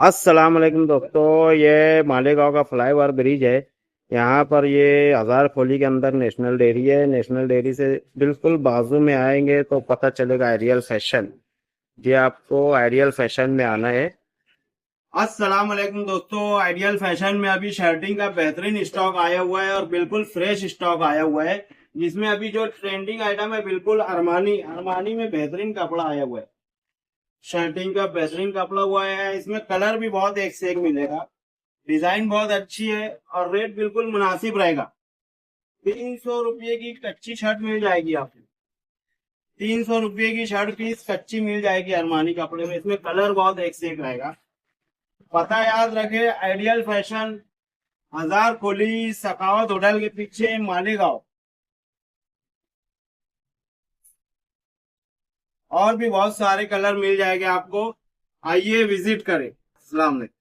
अस्सलाम वालेकुम दोस्तों, ये मालेगांव का फ्लाईओवर ब्रिज है। यहाँ पर ये हजार खोली के अंदर नेशनल डेयरी है। नेशनल डेयरी से बिल्कुल बाजू में आएंगे तो पता चलेगा आइडियल फैशन। ये आपको आइडियल फैशन में आना है। अस्सलाम वालेकुम दोस्तों, आइडियल फैशन में अभी शर्टिंग का बेहतरीन स्टॉक आया हुआ है और बिल्कुल फ्रेश स्टॉक आया हुआ है। जिसमें अभी जो ट्रेंडिंग आइटम है बिल्कुल अरमानी अरमानी में बेहतरीन कपड़ा आया हुआ है। शर्टिंग का बेहतरीन कपड़ा हुआ है। इसमें कलर भी बहुत एक से एक मिलेगा। डिजाइन बहुत अच्छी है और रेट बिल्कुल मुनासिब रहेगा। 300 रुपये की कच्ची शर्ट मिल जाएगी आपको। 300 रुपये की शर्ट पीस कच्ची मिल जाएगी अरमानी कपड़े में। इसमें कलर बहुत एक से एक रहेगा। पता याद रखे, आइडियल फैशन, हजार खोली, सखावत होटल के पीछे, मालेगांव। और भी बहुत सारे कलर मिल जाएंगे आपको। आइए विजिट करें। अस्सलाम वालेकुम।